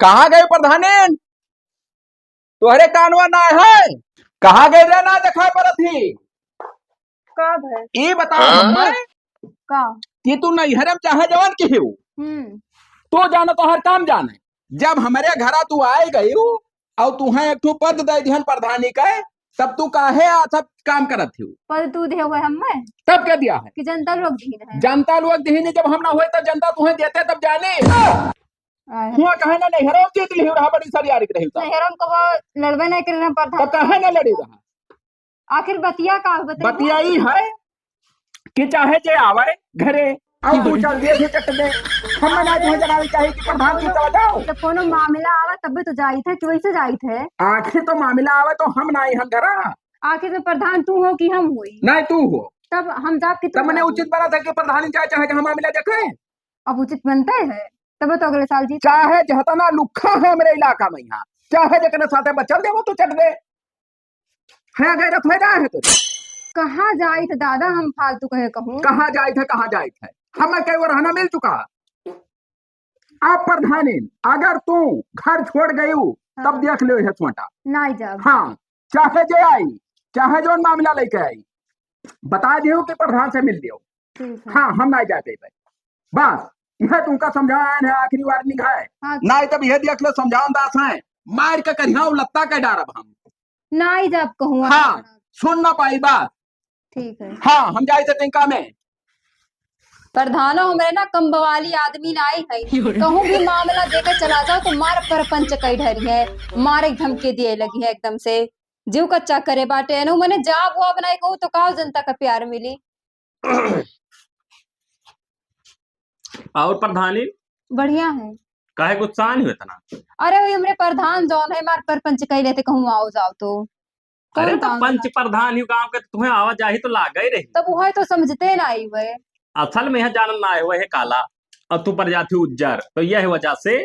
कहाँ गए प्रधानी? तुहरे कानवा ना है? कहाँ गए रे ना देखा परत ही? कब है ये बताओ हमें का कि तू नैहरम चाहे जवान की हो? तो जाना तो हर काम जाने। जब हमारे घरा तू आए गई और तुहे एक ठो पद दे दिहन प्रधानी का, तब तू काहे सब काम करत थी? पर तू दे हुए हमें तब क्या दिया है कि जनता लोग दीन है जनता लोग दीन जब हम ना हुए तब जनता तुम्हें देते तब जाने हुआ कहे ना नहीं हरो जीत ली रहा बड़ी सारी यारी रही तब नहरम को वो लड़वे नहीं करना पड़ता कहे ना लड़ी रहा। आखिर बतिया का बतिया ही है कि चाहे जे आवे घरे अब तू चल दे चट दे हम ना तुम्हें जनावी चाहिए कि प्रधान तू चला जाओ। जब कोनो मामला आवा तब भी तो जाई थे कि वैसे जाई थे। आखिर तो मामला आवे तो हम ना ही हम घरा आखिर में प्रधान तू हो कि हम हुई? नहीं तू हो। तब हम जाप की तब मैंने उचित बना था कि प्रधानी चाहे हम मामला देखे। अब उचित बनते हैं तब तो अगले साल जीत चाहे जहतना लुखा है मेरे इलाका में यहाँ चाहे जकने साथे बचल दे वो तू चट दे है गैरत है जाए तो कहाँ जाई थे दादा हम फालतू कहे कहूँ कहाँ जाए थे हमें कई बार रहना मिल चुका। अब प्रधानी अगर तू घर छोड़ गई तब देख लो है छोटा नहीं जब हाँ चाहे जे आई चाहे जो मामला लेके आई बता दियो कि प्रधान से मिल लियो। हाँ हम नहीं जाते बस यह तुमका समझान है आखिरी बार निगाह हाँ। नहीं तब यह देख लो समझाओ दास है मार के करिया लत्ता के डारब हम नहीं जब कहूँ हाँ सुन ना पाई बात ठीक है। हाँ हम जाए थे टिंका में प्रधानो हमारे ना कम बवाली आदमी ना आई है कहूँ भी मामला देकर चला जाओ तो मार परपंच कई ढरी है मार एक धमकी दिए लगी है एकदम से जीव कच्चा करे बाटे अनु मैंने जा बुआ बनाई कहूँ तो काव जनता का प्यार मिली। और प्रधानी बढ़िया है काहे गुस्सा नहीं हुआ ना? अरे वही हमरे प्रधान जौन है मार परपंच कई लेते कहूँ आओ जाओ तो अरे तो पंच प्रधान ही गांव के तुम्हें आवाज जाही तो लाग ही रही तब वह तो समझते ना आई वह असल में यह जानन ना है वह काला और तू पर जाती उज्जर तो यह वजह से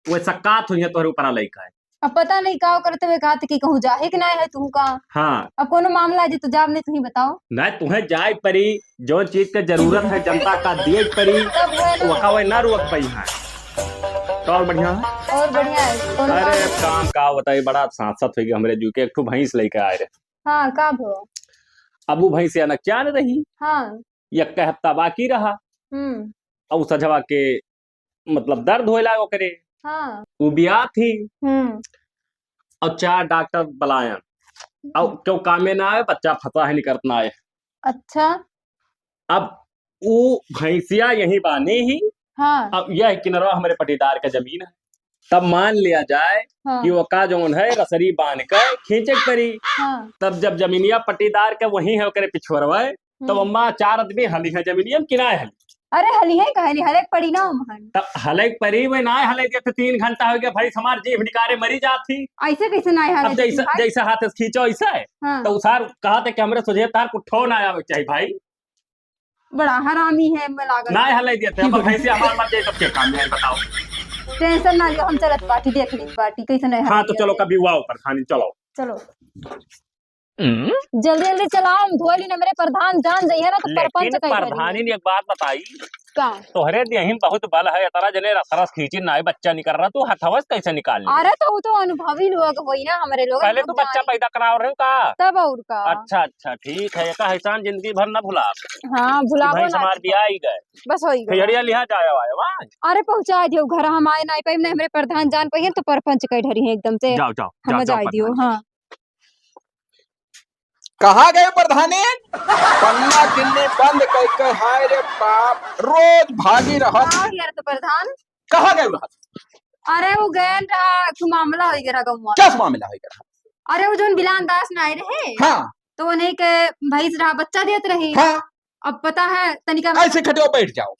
वह सक्कात हुई है तोहरे ऊपर लइका है। अब पता नहीं का करते हुए कहा कि कहूँ जाहे कि ना है तू का हाँ अब कोनो मामला है जी तो जाब नहीं तुम्हें बताओ नहीं तुम्हें जाए परी जो चीज के जरूरत है जनता का दिए परी वका वह ना रुक पाई है तो और बढ़िया है और बढ़िया है। अरे काम का बताइए बड़ा सांसद हुई हमारे जू के एक भैंस लेके आए रहे। हाँ का भो अबू भैंस या क्या रही हाँ एक हफ्ता बाकी रहा अब सजवा के मतलब दर्द होए लागो करे हाँ वो बिया थी और 4 डॉक्टर बुलायन और क्यों कामे ना आए बच्चा फंसा है निकलत ना आए। अच्छा अब वो भैंसिया यही बानी ही हाँ अब यह किनरा हमारे पटीदार का जमीन है तब मान लिया जाए हाँ। कि वो का जोन है रसरी बांध कर खींचे परी हाँ। तब जब जमीनिया पटीदार के वही है करे पिछुरवा तब अम्मा 4 आदमी हली है जमीनिया किनाए हली अरे हली है कहली हलेक पड़ी ना महन तब हलेक परी में ना हले के 3 घंटा हो गया भाई हमार जीभ निकारे मरी जाती ऐसे कैसे ना हले अब जैसा जैसा हाथ से खींचो ऐसा है हाँ। तो उसार कहा था कि हमरे सुझे तार कुठो ना आवे चाहिए भाई बड़ा हरामी है मैं लागत ना हले देते अब भैंसे हमार मत दे तब के काम है बताओ टेंशन ना लियो हम चलत पार्टी देख ली पार्टी कैसे नहीं हाँ तो चलो कभी वाओ प्रधानी चलो चलो जल्दी जल्दी चलाओ हम धोली ने मेरे प्रधान जान जाइए ना तो परपंच लेकिन प्रधानी ने एक बात बताई का तोहरे देही बहुत बल है इतना जने रस खींची ना बच्चा निकल रहा तू हथवस कैसे निकाल ली? अरे तो वो तो अनुभवी लोग होई ना हमारे लोग पहले तू बच्चा पैदा कराओ रहे का तब और का अच्छा अच्छा ठीक है का एहसान जिंदगी भर ना भुला हाँ भुलावो भाई ना हमार बियाह ही गए बस होई गया खैरिया लिहा जाया आवाज अरे पहुंचा दियो घर हम आए ना पाई हमरे प्रधान जान पाई तो परपंच कई ढरी है एकदम से जाओ जाओ हम जाई दियो। हाँ कहाँ गए प्रधानी पन्ना किन्नी बंद कर हाय रे बाप रोज भागी रहा यार तो प्रधान कहाँ गए वहां? अरे वो गए रहा तू मामला हो गया गाँव क्या मामला है? अरे वो जो बिलान दास में आए रहे हाँ तो उन्हें के भैंस रहा बच्चा देते रही हाँ अब पता है तनिका ऐसे खटे बैठ जाओ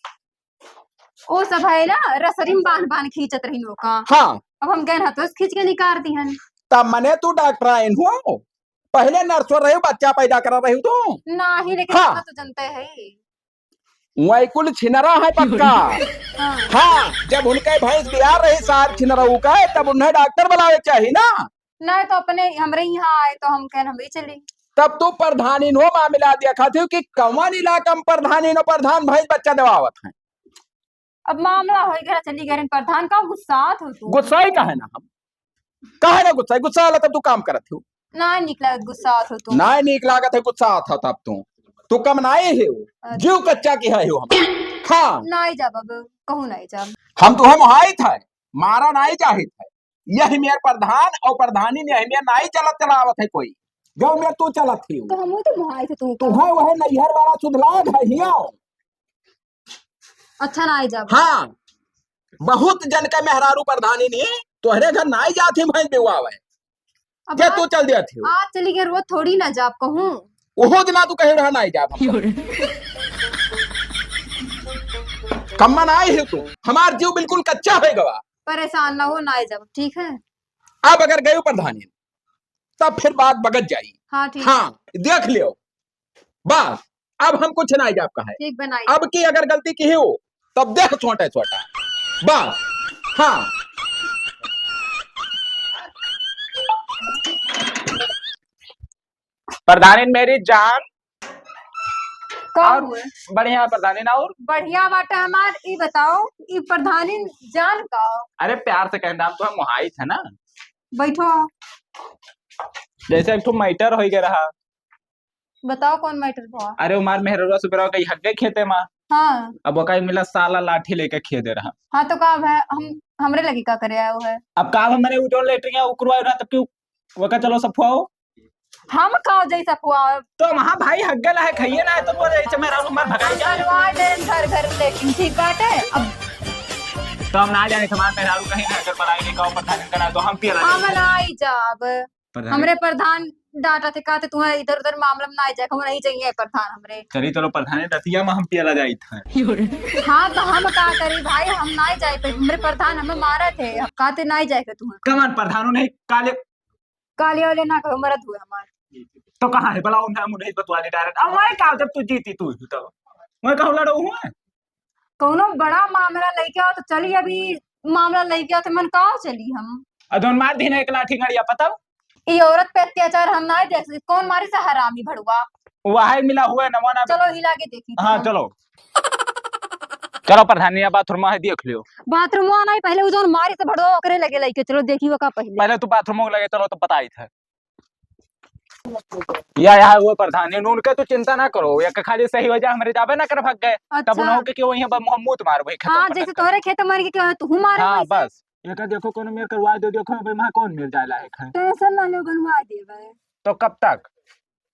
वो सब है ना रसरी में बांध बांध खींचत रही लोग का हाँ अब हम गए हाथों खींच के निकाल दी हन तब मने तू डॉक्टर आइन हो पहले नर्सों रहे बच्चा पैदा करा रही तो नहीं लेकिन हाँ। तो जनते है वही कुल छिनरा है पक्का हाँ। हाँ जब उनके भैंस बिहार रही सार छिनरा का तब उन्हें डॉक्टर बुलावे चाहिए ना नहीं तो अपने हमरे यहाँ आए तो हम कहन हम भी चली तब तू प्रधानी नो मामला देखा थी कि कौन इलाका में प्रधानी नो प्रधान भैंस बच्चा दवावत है अब मामला हो गया चली गए प्रधान का गुस्सात हो तू गुस्सा ही कहे ना हम, कहे ना गुस्सा, गुस्सा वाला तब तू काम करत हो ना निकला गुस्सात हो तू ना, नीक लागत है गुस्सा आता तब तू कम नाए है जीव कच्चा की है हो हम। हाँ नहीं जा बाबू कहूँ नहीं जा हम तो हम हाइट है मारा नहीं चाहिए है, यही मेरे प्रधान और प्रधानी ने यही मेरे नहीं चलावत है कोई जो में तू चलत थी तो हम तो मुहाई थे तू है वह नैहर वाला सुधलाग है हिया। अच्छा नहीं जा हाँ बहुत जन के मेहरारू प्रधानी ने तोहरे घर नहीं जाती भैंस बेवावे अब क्या तू चल दिया थी आज चली गई रोज थोड़ी ना जा कहूँ ओहो दिना तू कहे रहा नहीं जा कम्मन आए है तू हमार जीव बिल्कुल कच्चा है गवा परेशान ना हो ना जब ठीक है। अब अगर गए प्रधानी तब फिर बात बगत जाई। हाँ ठीक हाँ देख लियो बस अब हम कुछ नहीं जाप कहा है ठीक बनाई अब की अगर गलती की हो तब देख छोटा छोटा बस। हाँ प्रधानी मेरी जान कौन हुए बढ़िया प्रधानी ना और बढ़िया बाटा हमार ई बताओ ई प्रधानी जान का अरे प्यार से कहना तो हम मुहाई थे ना बैठो जैसे एक ठो मैटर हो गया रहा बताओ कौन मैटर हुआ। अरे उमार मेहरवा सुबह कहीं हक गए खेते माँ हाँ अब वो कहीं मिला साला लाठी लेके खेदे रहा। हाँ तो का है हम हमरे लगी का करे आयो है अब का हमारे उठो लेटरिंग उकरवा रहा तब क्यों वो का चलो सब फुआओ हम खाओ जैसा पुआ तो वहाँ भाई हक गला है खाइए ना तो वो ऐसे मेरा उमर भगाई जा घर घर लेकिन ठीक बात है। अब तो हम ना जाने हमारे मेहरारू कहीं ना अगर पढ़ाई नहीं का प्रधान करा तो हम पिया हम नहीं जाब हमरे प्रधान डाटा थे कहते तुम्हें इधर उधर मामला में ना जाए हम नहीं चाहिए प्रधान हमरे चली चलो प्रधान रतिया में हम पियला जाई था। हाँ तो हम का करी भाई हम नहीं जाए पे हमरे प्रधान हमें मारे थे अब कहते नहीं जाए तुम्हें कमान प्रधानों ने काले काले वाले ना कहो मरद हुए हमारे तो कहाँ है भला उन्हें मुझे बतवा दे डायरेक्ट अब मैं कहा जब तू जीती तू तो मैं कहूँ लड़ो हूँ कोनो बड़ा मामला लेके आओ तो चली अभी मामला लेके आओ तो मन कहा चली हम अदोन मार दी ना एक लाठी गड़िया पता ये औरत पे अत्याचार हम ना देख सकते कौन मारी से हरामी भड़ुआ वही मिला हुआ है नमोना चलो हिला के देखी हाँ चलो चलो प्रधानी बाथरूम है देख लियो बाथरूम आना ही पहले उजोन मारी से भड़ुआ ओकरे लगे लेके चलो देखी वो का पहले तू बाथरूम में लगे चलो तो पता ही था या यहाँ वो प्रधानी उनके तो चिंता ना करो या खाली सही हो जाए हमारे जाबे ना कर भाग गए तब उन्होंने के क्यों यहाँ मोहम्मद मार भाई हाँ जैसे तोरे खेत मार के क्यों तू मारे हाँ बस ये का देखो कौन मेरे करवा दो देखो भाई वहां कौन मिल जाए लायक है टेंशन ना लो बनवा देबे तो कब तक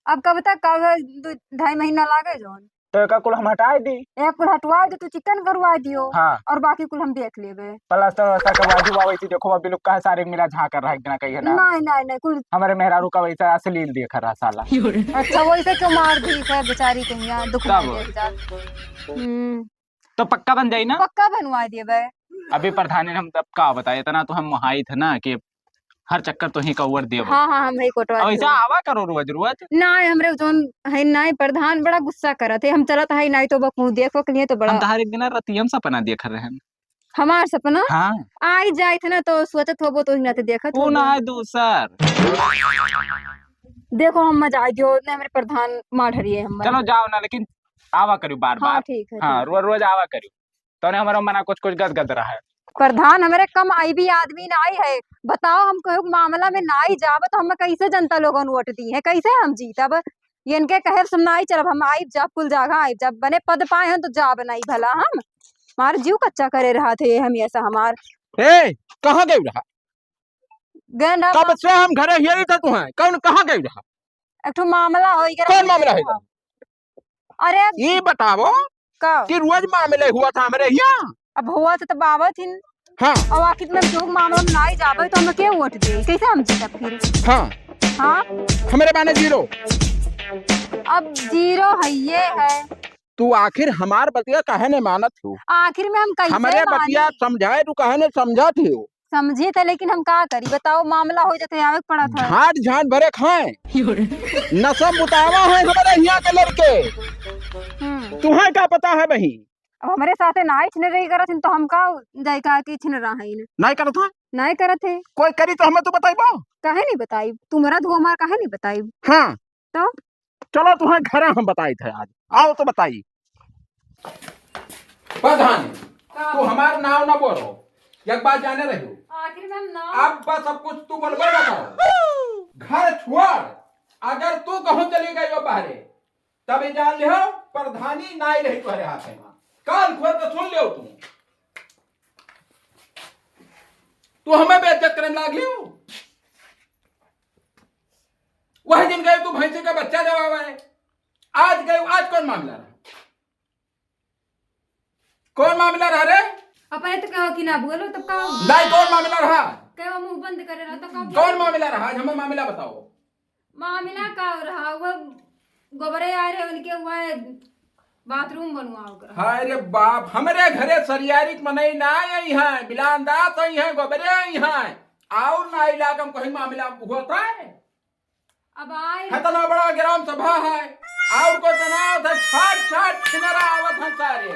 अब कब तक कागज 2-2.5 महीना लागे जोन तो का कुल हम हटा दी एक कुल हटवा दो तो चिकन करवा दियो हाँ और बाकी कुल हम देख लेबे प्लास्टर वस्टर का बाजू बाबा इसी देखो अभी लोग का सारे मिला झांक कर रहा है कहीं है ना नहीं कुल हमारे मेहरारू का वैसा अश्लील देख रहा साला अच्छा वो इसे क्यों मार दी है बेचारी के यहाँ दुख तो पक्का बन जाए ना पक्का बनवा दिए अभी प्रधान ने हम तब का बताया इतना तो हम मुहाई थे ना कि हर चक्कर तो ही कवर दे हाँ हम ही कोटवा ऐसा आवा करो रोज रोज नहीं हमरे जोन है नहीं प्रधान बड़ा गुस्सा करत है हम चलत है नहीं तो बकू देखो के लिए तो बड़ा हम तार एक दिन रतियम सपना देख रहे हैं हमार सपना हाँ आई जाए थे ना तो सोचत होबो तो ना देखत वो ना है दूसर देखो हम मजा आई दियो ने हमरे प्रधान मार हरिए हम चलो जाओ ना लेकिन आवा करियो बार बार ठीक है हाँ रोज रोज आवा करियो तो ने हमारा मना कुछ कुछ गद गद रहा है प्रधान हमारे कम आई भी आदमी ना आई है बताओ हम कहो मामला में ना ही जाब तो हमें कैसे जनता लोगों वोट दी है कैसे हम जीतब ये इनके कहे सुनाई चलब हम आई जब कुल जागा आई जब बने पद पाए हैं तो जा बनाई भला हम हमारे जीव कच्चा करे रहा थे हम ऐसा हमार कहाँ गए रहा गेंडा कब से हम घरे ही था तू है कौन कहाँ गए रहा एक ठो मामला हो गया कौन मामला है अरे ये बताओ का कि रोज मामले हुआ था हमारे यहाँ अब हुआ तो बाबा थी हाँ और आखिर में जो मामला में ना ही जाबे तो हमें क्या वोट दे कैसे हम जीता फिर हाँ हमारे बाने 0 अब 0 है ये है तू आखिर हमार बतिया काहे ने मानत हो आखिर में हम कैसे हमारे बतिया समझाए तू काहे ने समझा थी हो समझे थे लेकिन हम का करी बताओ मामला हो जाते आवे पड़ा था झाट झाट भरे खाए नसब मुतावा है हमारे यहाँ के लड़के तुम्हें क्या पता है बही अब हमारे साथे ना इछने रही करत तो हम का जाय का कि इछने रहा है नहीं करत है नहीं करत है कोई करी तो हमें तो बताइबो काहे नहीं बताई तुम्हारा धो हमार काहे नहीं बताई हाँ तो चलो तुम्हें घर हम बताई थे आज आओ तो बताई प्रधान तू हमार नाव ना बोलो, एक बात जाने रही हो। आखिर में हम ना अब बस सब कुछ तू बोलबे ना करो। घर छोड़, अगर तू कहूं चली गई हो बाहरे, तब जान लियो प्रधानी नाई रही तुम्हारे हाथ में। कान खोल के सुन लियो तू हमें बेइज्जत करने लगी हो। वही दिन गए तू भैंसी का बच्चा जवाब है, आज गए, आज कौन मामला रहा? कौन मामला रहा रे? अपने तो कहो कि ना बोलो तो कहो नहीं, कौन मामला रहा? कहो मुंह बंद करे रहा तो कहो कौन मामला रहा? आज हमें मामला बताओ। मामला का हो रहा वो गोबरे आ रहे उनके हुआ बाथरूम बनवाओ कर। हाय रे बाप, हमारे घरे सरियारी मनई ना आई है, बिलानदास आई है, गोबरे आई है, और ना इलाका में कहीं मामला होता है। अब आए इतना बड़ा ग्राम सभा है, और को तनाव था, छाट छाट छिनरा आवत है सारे।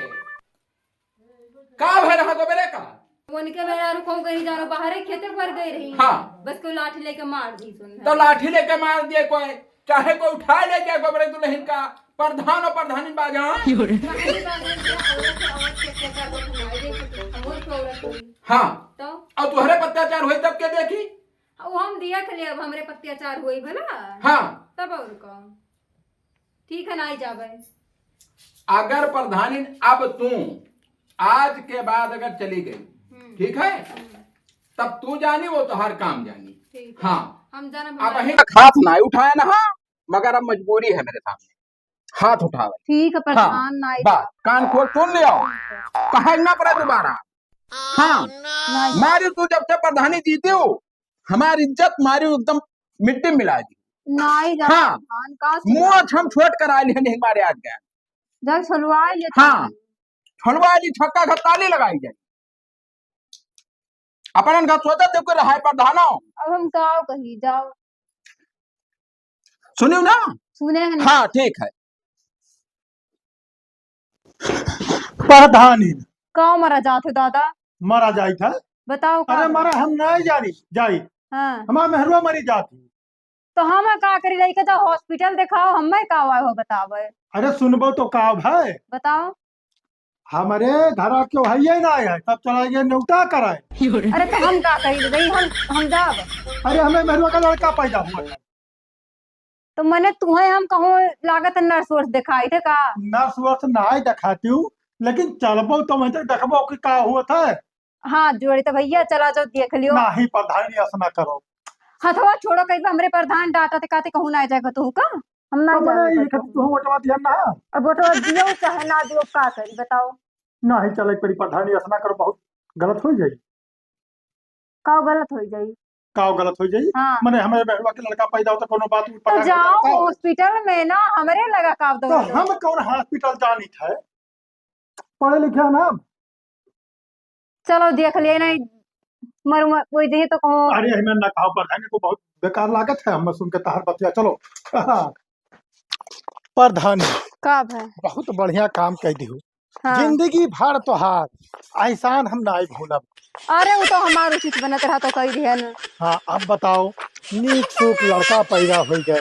का है रहा गोबरे का? उनके मेरा रुको कहीं जानो बाहर खेते पर गई रही। हाँ, बस कोई लाठी लेके मार दी सुन। तो लाठी लेके मार दिए कोई, चाहे कोई उठा ले गया गोबरे दुल्हन का, प्रधान और प्रधानी बाजा। हाँ, तो और तुहरे अत्याचार हुई तब के देखी? वो हम दिया खले, अब हमरे अत्याचार हुई भला। हाँ, तब और का ठीक है ना ही जावे। अगर प्रधानी अब तू आज के बाद अगर चली गई, ठीक है, तब तू जानी वो तो हर काम जानी। हाँ, हम जाना अब हाथ नहीं उठाया ना, हाँ, मगर अब मजबूरी है मेरे सामने हाथ उठावे। ठीक है प्रधान नाई बात कान खोल सुन लियो, कहे ना पड़े दोबारा। हाँ, मारी तू जब से प्रधानी जीती हो, हमारी इज्जत मारी एकदम मिट्टी में मिला दी। नाई जा हाँ, मुँह हम छोट कर आए नहीं मारे आज गए। जब छलवा ले हाँ, छलवाली छक्का घताली लगाई जाए। अपन घर सोचा देखो रहा प्रधानो। अब हम गाँव कहीं जाओ सुनियो ना? सुने हैं। हाँ ठीक है। प्रधानी गाँव मरा जाते दादा मारा जाई था। बताओ का अरे मारा हम नहीं जानी जाई, हाँ हमार मेहरुआ मरी जाती। तो हम का करी लइके तो हॉस्पिटल दिखाओ, हमें का हुआ हो बताओ। अरे सुनबो तो का भाई, बताओ। हमारे घर क्यों है ना है, तब चला गया न्यूटा कराए। अरे तो हम का करी रही, हम जाब। अरे हमें मेहरुआ का लड़का पैदा हुआ था। तो मैंने तुम्हें हम कहूँ लागत नर्स वर्स दिखाई थे का? नर्स वर्स नहीं दिखाती हूँ, लेकिन चलबो तो मैं देखबो कि का हुआ था। हाँ जोड़ी तो भैया चला जाओ देख लियो। नहीं प्रधानी ऐसा करो। हथवा छोड़ो, कहीं हमरे प्रधान डाटा ते कहते कहूँ ना जाएगा तू का हम ना जाए। तू वोटवा दिया ना, अब वोटवा दियो चाहे ना दियो का करी बताओ। नहीं चले परी प्रधानी ऐसा करो, बहुत गलत हो जाई। का गलत हो जाई? का गलत हो जाई? हाँ। मैंने हमारे बहवा के लड़का पैदा होता कोनो बात तो जाओ हॉस्पिटल में ना, हमरे लगा का दो। तो हम कौन हॉस्पिटल जानी थे, पढ़े लिखे ना। चलो देख लिए नहीं मरु कोई दे तो कहो। अरे हमें ना कहा प्रधानी को बहुत बेकार लागत है, हम सुन के तहर बतिया। चलो प्रधानी का है बहुत बढ़िया काम कह दी। हाँ। जिंदगी भर तो हार एहसान हम नहीं भूलब। अरे वो तो हमारा उचित बनत रहा तो कही दिया ना। हाँ अब बताओ, नीक सुख लड़का पैदा हो गए,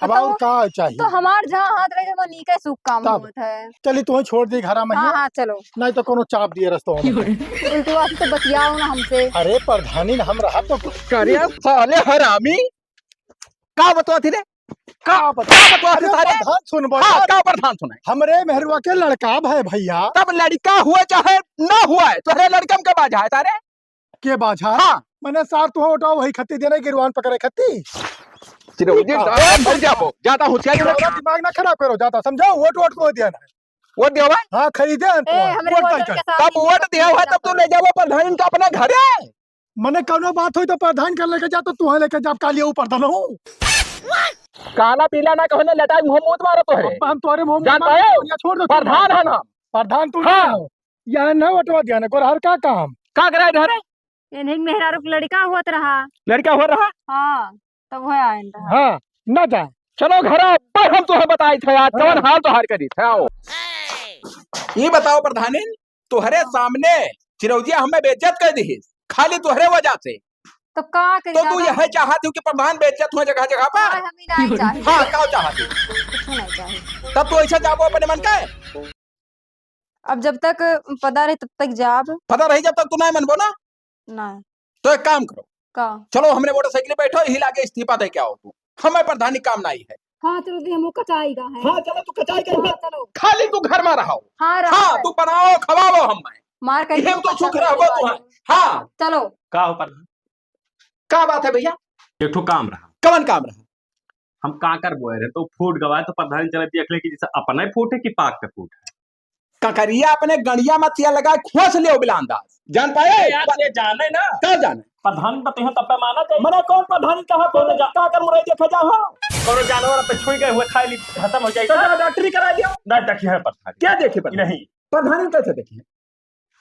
अब और का चाहिए? तो हमार जहाँ हाथ रहे वो नीके सुख काम तब। होता है। चली तुम्हें छोड़ दी घर में। हाँ हाँ चलो, नहीं तो कोनो चाप दिए रस्तों में। उल्टी बात तो बतियाओ ना हमसे। अरे प्रधानी हम रहा तो करिया साले हरामी, का बतवाती रे? का बतवाती सारे? प्रधान सुनबो। हाँ, का प्रधान सुनाए? हमरे मेहरुआ के लड़का है भैया। तब लड़का हुआ चाहे ना हुआ है, तुहरे लड़कम के बाजा है तारे के बाजा। हाँ, मैंने सार तुह उठाओ वही खत्ती देने गिरवान पकड़े खत्ती। ज्यादा होशियारी दिमाग ना खराब करो, जाता समझाओ। वोट वोट को दिया ना, वोट दिया हुआ? हाँ खरीदे तब वोट दिया हुआ तब तू ले जाओ प्रधान का अपने घरे। मने कौनो बात हुई तो प्रधान कर लेके जा, तो तू लेके जा काली ऊपर दलो। काला पीला ना कहने लटाई मुंह मूत मारो तोहरे। हम तोरे मुंह में जानता है? छोड़ दो। प्रधान है ना, प्रधान तू। हाँ। यह न वोटवा दिया ना, हर का काम का कराए धरे? इन्हें मेहरारू लड़का हुआ रहा। लड़का हो रहा? हाँ तब वो आए रहा। हाँ न जा। चलो घर पर हम तुम्हें बताई थे आज कौन हाल तो हार करी थे। आओ ये बताओ प्रधानी, तुहरे सामने चिरौजिया हमें बेइज्जत कर दी खाली तुहरे वजह से। तो का करी? तो तू यह चाहती कि प्रधान बेइज्जत हो जगह जगह पर? हमें नहीं चाहिए। हाँ क्या चाहती? कुछ नहीं चाहिए। तब तो ऐसा जाबो अपने मन का है। अब जब तक पता रहे तब तक जाब पता रही जब तक तू नहीं मनबो ना, ना तो एक काम करो, का। चलो हमने मोटरसाइकिल बैठो, यही लागे इस्तीफा दे क्या हो तू, हमें प्रधानी काम नहीं है। हाँ चलो दी हम कचाई का है। हाँ चलो तू कचाई के हाँ, चलो खाली तू घर में रहो। हाँ हाँ तू बनाओ खवाओ हमें, मार कर ये तो सुख रहो तू। हाँ चलो का हो प्रधान, क्या बात है भैया, एक ठो काम रहा, कवन काम रहा? हम काकर बोए रहे तो फूट गवाए तो प्रधान चले देख ले कि जैसे अपना ही फूट है कि पाक का फूट है। ककरिया अपने गड़िया में तिया लगा खोस ले बिलांदाज, जान पाए यार ये जाने ना, क्या जाने प्रधान बताइए तब पे माना चाहिए। मना कौन प्रधानी कहा कौन का कर मुरई देखा जा हो, और जानवर पे छुई गए हुए खाई ली खत्म हो जाएगा। तो डॉक्टरी करा दियो ना देखिए है प्रधान, क्या देखे पर नहीं प्रधानी कैसे देखे?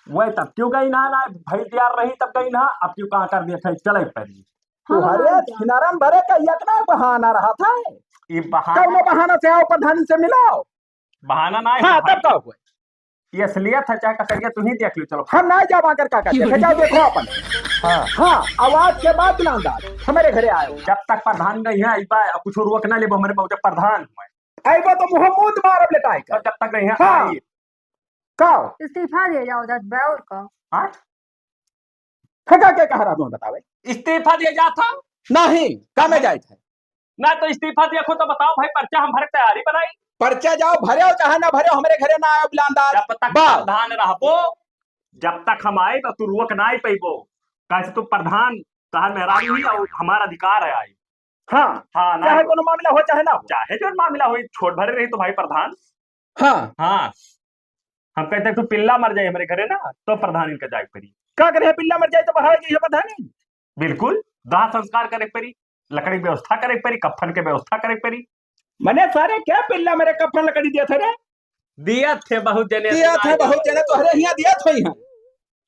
वही तब क्यों गई ना ना भाई तैयार रही तब गई ना, अब क्यों कहाँ कर दिया चले पहले। तुम्हारे छिनाराम भरे का यकना बहाना रहा था, ये कब बहाना बहाना से आओ प्रधानी से मिलाओ। बहाना ना है। हाँ तब का हुआ, ये असलियत है, चाहे ककरिया तुम ही देख लो। चलो हम ना जावा कर का देखे जाओ देखो अपन। हाँ हाँ आवाज के बाद बिलांदाज हमारे घरे आयो, जब तक प्रधान नहीं है आई बा कुछ रोक ना ले हमारे बहुत प्रधान हुए आइबो तो मुंह मुंह मारब लेटाई और कर। जब तक नहीं है हाँ। आई। काओ इस्तीफा दे जाओ जज बैर का। हाँ ठगा के कह रहा तुम बतावे? इस्तीफा दिया जा था नहीं का में जाए थे ना, तो इस्तीफा देखो तो बताओ भाई, पर्चा हम भर तैयारी बनाई। पर्चा जाओ भरे हो चाहे ना भरे हो, हमारे घरे ना आयो बिलांदाज। जब तक बस। प्रधान रहबो, जब तक हम आए तो तू रोक ना ही पैबो, कैसे तू प्रधान कहा मेहरानी हुई और हमारा अधिकार है आई। हाँ हाँ ना चाहे कोनो मामला हो चाहे ना हो। चाहे जो मामला हुई छोड़ भरे रही तो भाई प्रधान। हाँ हाँ हम कहते तू पिल्ला मर जाए हमारे घरे ना तो प्रधान इनका जाग पड़ी। का करे पिल्ला मर जाए तो बढ़ाएगी प्रधानी? बिल्कुल दाह संस्कार करे पड़ी, लकड़ी व्यवस्था करे पड़ी, कफन के व्यवस्था करे पड़ी। मने सारे क्या पिल्ला मेरे कफन लकड़ी दिया था रे? दिया थे बहुत जने, दिया था बहुत जने तो हरे यहाँ दिया था यहाँ,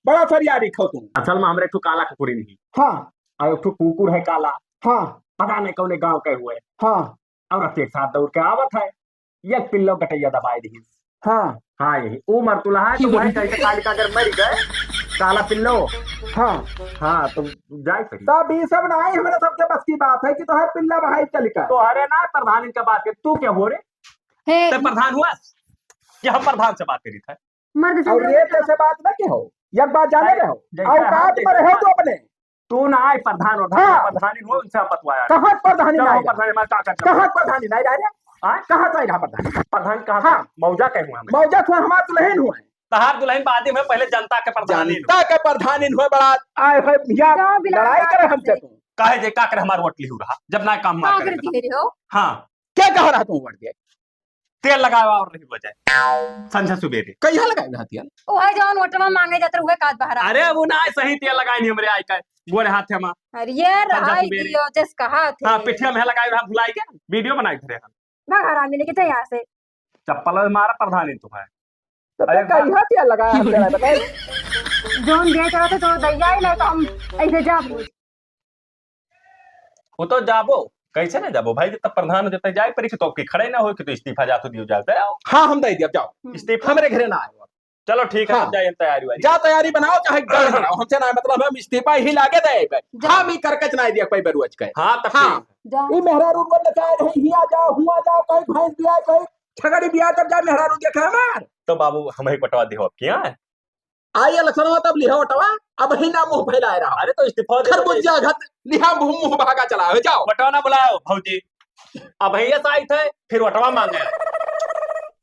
बड़ा फरियादी खो तुम। असल में हमारे एक काला कुकुरी नहीं हाँ और एक कुकुर है काला, हाँ पता नहीं कौन गांव के हुए हाँ और एक साथ दौड़ के आवत है, ये पिल्लो गटैया दबाई दी। हाँ हाँ यही वो मरतुला है तो वही कहीं काली का अगर मर गए काला पिल्लो। हाँ हाँ तो जाए पड़ी। तब ये सब ना है हमारे सबके बस की बात है कि तो हर पिल्ला बहाई चल कर। तो अरे ना प्रधान इनका बात कर, तू क्या हो रे हे तो प्रधान हुआ कि हम प्रधान से बात करी था। मर्द से और ये कैसे बात ना के हो, एक बात जाने रहो औकात में रहो तो अपने। तू ना आए प्रधान और हाँ। प्रधानी हो उनसे आप बतवाया। कहाँ प्रधानी चलो नहीं प्रधान हमारा क्या करता कहाँ प्रधानी नहीं रहा? कहाँ तो रहा प्रधानी? प्रधान कहा हाँ। मौजा कह हुआ हमें मौजा तो हमारा दुल्हन हुआ है, तहार दुल्हन बादी में पहले जनता के प्रधानी जनता के प्रधानी हुए बड़ा आए हुए भैया जाओ बिलास लड़ाई करे हमसे तुम। कहे जे का कर हमार वोट लिहू रहा जब ना काम का मार कर करे। दिए हो। हाँ क्या कह रहा तुम वोट दिया? तेल लगावा और नहीं बजाए संझा सुबेरे। कहिया लगाए रहती है? ओ है जौन वोटवा मांगे जात रहुए काट बाहर। अरे वो ना सही तेल लगाई नहीं हमरे आई का गोरे हाथ में। अरे ये संझा आई सुबेरे। दियो जस कहा थे। हाँ पिठिया में लगाई रहा भुलाई के वीडियो बनाई थे हम। घर आ मिले के यहाँ से चप्पल मारा प्रधानी तो है। तो अरे कहिया क्या लगाया हमसे नहीं बताए? जोन बेच रहा था तो दैया ही नहीं तो हम ऐसे जाब वो तो जाबो कैसे ना जाबो भाई, जब प्रधान जब तक जाए परी तो के खड़े ना हो कि तो इस्तीफा जा तो दियो जाते आओ हाँ हम दे दिया, जाओ इस्तीफा। हमारे घरे ना आए। चलो ठीक है हाँ। तब जाइए तैयारी वारी। जा तैयारी बनाओ चाहे गढ़ बनाओ, हमसे ना मतलब हम इस्तीफा ही लागे दे। हम ही करकच ना दिया कोई बरुअच के। हाँ तब हाँ ठीक। जाओ ये मेहरारू को लगा रहे हिया जाओ हुआ जाओ, कोई भैंस बिया कोई छगड़ी बिया तब जा मेहरारू देखा हमार। तो बाबू हम ही पटवा दिहो क्या है। आई इलेक्शन में तब लिहा ओटवा, अब ही ना मुंह फैलाए रहा। अरे तो इस्तीफा दे खरबूजा घत लिहा मुंह भागा चला हो जाओ। पटवा ना बुलाओ भौजी, अब भैया से आई थे फिर वटवा मांगे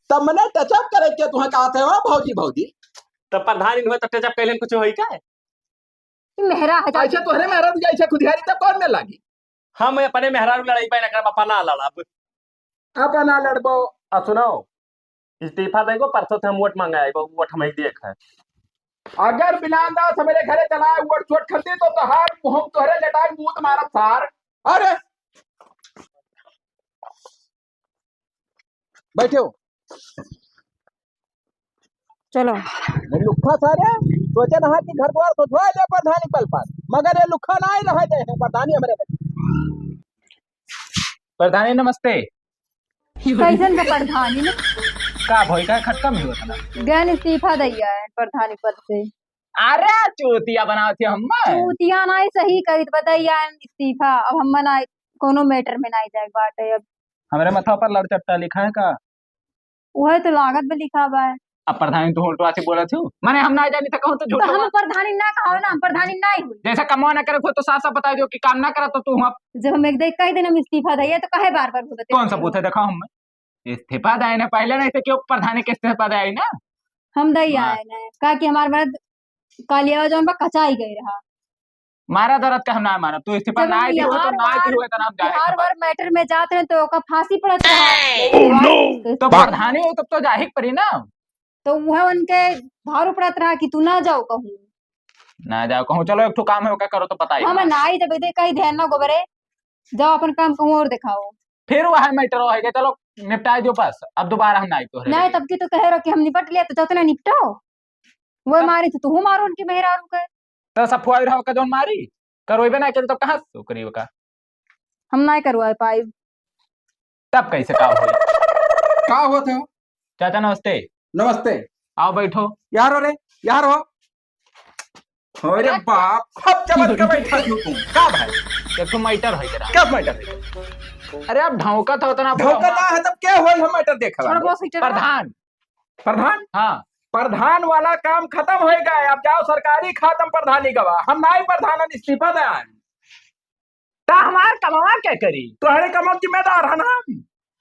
तब मैंने टचअप करे के तुहा कहा थे हो भौजी भौजी, तब प्रधान इन हुए तो टचअप कैलन कुछ होई का है। मेहरा है ऐसे तोहरे मेहरारू जैसे खुदियारी तब कौन में लागी? हम अपने मेहरारू लड़ाई पे ना कर पापा ना लड़ब। अपना लड़बो। अब सुनो इस्तीफा देगो परसों से हम वोट मांगे आए वोट हम ही देख है। अगर बिलांदास हमारे घरे चलाए वोट छोट खरीदे तो तहार मुंह तोहरे लटाई मुंह मारब सार। अरे बैठो चलो लुखा सारे सोचे ना कि घर द्वार तो धोए ले प्रधानी पल पर, मगर ये लुखा ना ही रह जाए प्रधानी हमारे। प्रधानी नमस्ते। कैसन का प्रधानी ने का भोई का खटका में हुआ था? गैन इस्तीफा दैया है प्रधानी पद से। अरे चोतिया बनाओ थे हम। चूतिया नहीं सही करी बताइया इस्तीफा। अब हम ना कोनो मैटर में नहीं जाए बाटे। अब हमारे माथा पर लड़ चट्टा लिखा है का? वह तो लागत में लिखा हुआ है। अब प्रधानी तो उल्टवा से बोला थी मैंने हम ना जानी था कहूँ तो तो झूठ हम प्रधानी ना कहो ना, हम प्रधानी ना ही हुई। जैसा कमवा ना करे तो साफ साफ बता दो कि काम ना करा तो तू हम जब हम एक देख कई दिन हम इस्तीफा दिए तो कहे बार बार बोलते कौन सा पूछे देखा हम इस्तीफा दाए ना पहले नहीं थे क्यों प्रधानी के इस्तीफा दाए ना हम दई आए ना कहा कि हमारे मर्द कालिया जो हम कचाई गई रहा। मारा दर्द का हम ना मारा तू इस्तीफा जब ना हम आई थी तो ना आई थी तो नाम हर जाए बार मैटर में जाते हैं तो ओका फांसी पड़त रहा। तो प्रधानी हो तब तो जाहिक पड़ी ना तो वह उनके भारू पड़त रहा कि तू ना जाओ कहूँ ना जाओ कहूँ चलो एक ठो काम है क्या करो तो बताइए हम ना ही जब कहीं ध्यान ना गोबरे जाओ अपन काम कहूँ और दिखाओ। फिर वह मैटर हो चलो निपटाए दो पास अब दोबारा हम ना आई तो नहीं तब की तो कह रहा कि हम निपट लिया तो जाते ना निपटाओ वो मारी तो तू मारो उनकी मेहरारू के तो सब फुआई रहा का जोन मारी करोइबे ना चल तो कहां से करी का हम ना करवाए पाई तब कैसे का होई का होत है? चाचा नमस्ते नमस्ते। आओ बैठो यार हो रे, यार हो। अरे बाप, अब चमक के बैठा क्यों तुम? का भाई एक तो मैटर है तेरा कब मैटर है? अरे अब ढौका था उतना धोखा ना है तब क्या होई? हम मैटर देखा थोड़ा बहुत सीटर प्रधान प्रधान हाँ प्रधान वाला काम खत्म हो गया। अब जाओ सरकारी खातम प्रधानी गवा। हम ना ही प्रधान इस्तीफा दे आए। ता हमार कमावा क्या करी तुम्हारे कमक जिम्मेदार है ना।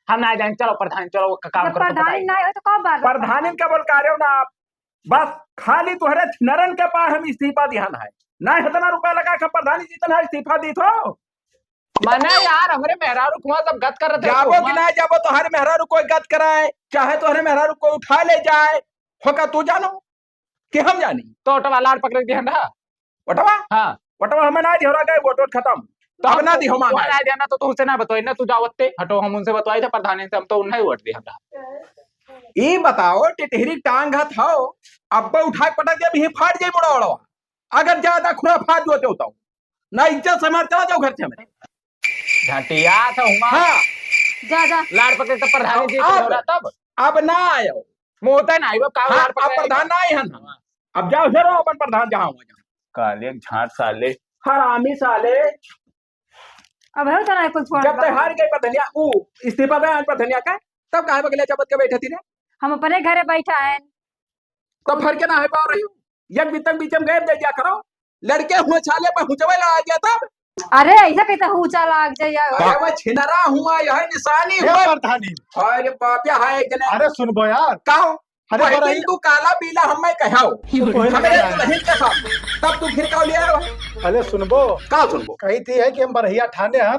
हम ना जाएंगे चलो प्रधान चलो वो काम जब करो तो प्रधानी बताइए। ना हो तो कब बार प्रधानी का बोल कार्य ना आप बस खाली तुम्हारे नरन के पास हम इस्तीफा दिहन है ना इतना रुपया लगा के प्रधानी जितना इस्तीफा दी थो मने यार हमरे मेहरारू कुआं सब गत कर रहे थे जाबो कि ना जाबो तुम्हारे मेहरारू कोई गत कराए चाहे तुम्हारे मेहरारू को उठा ले जाए होगा तू जानो कि हम जानी तो ऑटो वाला पकड़ दिया ना वटवा हाँ वटवा हमें ना दिहरा गए वोट खत्म तो अब ना दी हम वो ना देना तो तुमसे ना बतवाई ना तू जावते हटो हम उनसे बतवाई था प्रधानी से हम तो उन्हें वोट दिया था ये बताओ टिटहरी टांग हाथ हो अब उठा के पटक दिया भी फाट जाए मोड़ा ओड़ा अगर ज्यादा खुरा फाट जोते होता हूँ ना इज्जत से मार चला जाओ घर से मेरे घटिया था हुआ हाँ जा जा लाड़ पकड़ तो प्रधानी जी अब- हो रहा तब अब ना आयो मोहता नहीं वो का हाँ, लाड़ अब पकड़ प्रधान ना आए हैं अब जाओ फिर अपन प्रधान जहाँ हुआ जहाँ काले झाट साले हरामी साले अब है तो ना कुछ छोड़ जब तक हार गए प्रधनिया ऊ इस्तीफा दे आज प्रधनिया का तब काहे बगले चबत के बैठे थी रे हम अपने घरे बैठा है तो फर के ना है पा रही हूँ यक बीतक बीचम गए दे दिया करो लड़के हुए छाले पर हुचवे लगा दिया तब अरे ऐसा कैसा ऊंचा लाग जाए अरे मैं छिनरा हुआ यह निशानी हे हुआ प्रधानी अरे बाप या है एक ने अरे सुनबो यार काओ अरे अरे बड़ा तू काला पीला हम मैं कहाओ हमें नहीं का सामने तब तू फिर का लिया अरे सुनबो का सुनबो कही थी है कि हम बरहिया ठाने हैं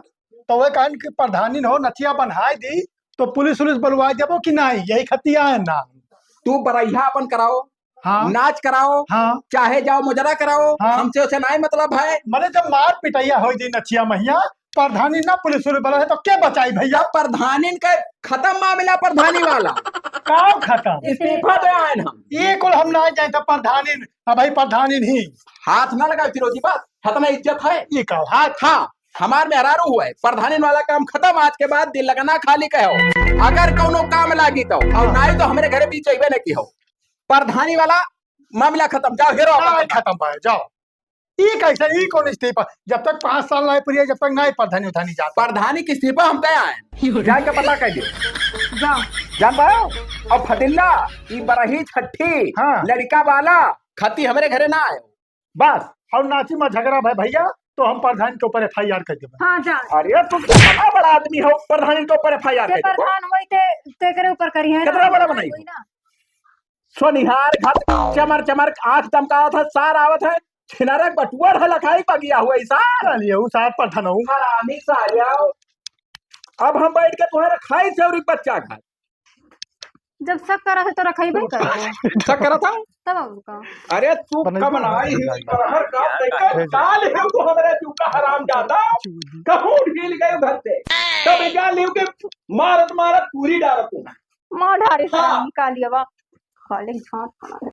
तो वह कहन कि प्रधानी हो नथिया बनहाई दी तो पुलिस उलिस बुलवा देबो कि नहीं यही खतिया है ना तू बरैया अपन कराओ हाँ नाच कराओ हाँ चाहे जाओ मुजरा कराओ हाँ। हमसे उसे नहीं मतलब है मैंने जब मार पिटैया हो दी नथिया मैया प्रधानी ना पुलिस उलिस बुला है तो क्या बचाई भैया प्रधानी का खत्म मामला प्रधानी वाला काम खत्म इस्तीफा दे आए हम ये कुल हम ना जाए तो प्रधानी अब भाई प्रधानी नहीं हाथ ना लगाओ फिरोजी बात खत्म इज्जत है ये कहो हाथ हाँ हमार मेहरारू हुआ है प्रधानी वाला काम खत्म आज के बाद दिल लगना खाली कहो अगर कोनो काम लागी तो और नहीं तो हमारे घरे बीच अबे नहीं की हो प्रधानी वाला मामला खत्म जाओ हेरो नहीं खत्म पाए जाओ ये कैसे ये कौन इस्तीफा जब तक 5 साल नहीं पूरी जब तक नहीं प्रधानी उठानी जाता प्रधानी की इस्तीफा हम गए आए जाके पता कर दियो जाओ जान पाओ और फदिल्ला ई बरही छठी हाँ। लड़का वाला खती हमारे घरे ना आयो बस और नाची में झगड़ा भाई भैया तो हम प्रधान के ऊपर FIR कर देंगे हाँ जा अरे तुम कितना बड़ा आदमी हो प्रधानी के ऊपर FIR जे कर दो प्रधान होई ते करे ऊपर करी है कितना बड़ा बनाई? सोनिहार घाट चमर चमर आंख चमकावत है सार आवत है छिनारक बटुअर है लखाई पगिया हुआ सार चलिए उस साथ प्रधान हूँ हरामी सालियाओ अब हम बैठ के तुम्हारे खाई सेवरी बच्चा खा जब सब करा है तो रखाई भाई कर क्या करा था तब का अरे तू कब बनाई हर काम देखो काल है तो हमारे तू का हराम जाता कहूं ढील गए घर से तब क्या लियो के मारत मारत पूरी डालत तू मां ढारे हाँ। निकालिए बा खाली झाट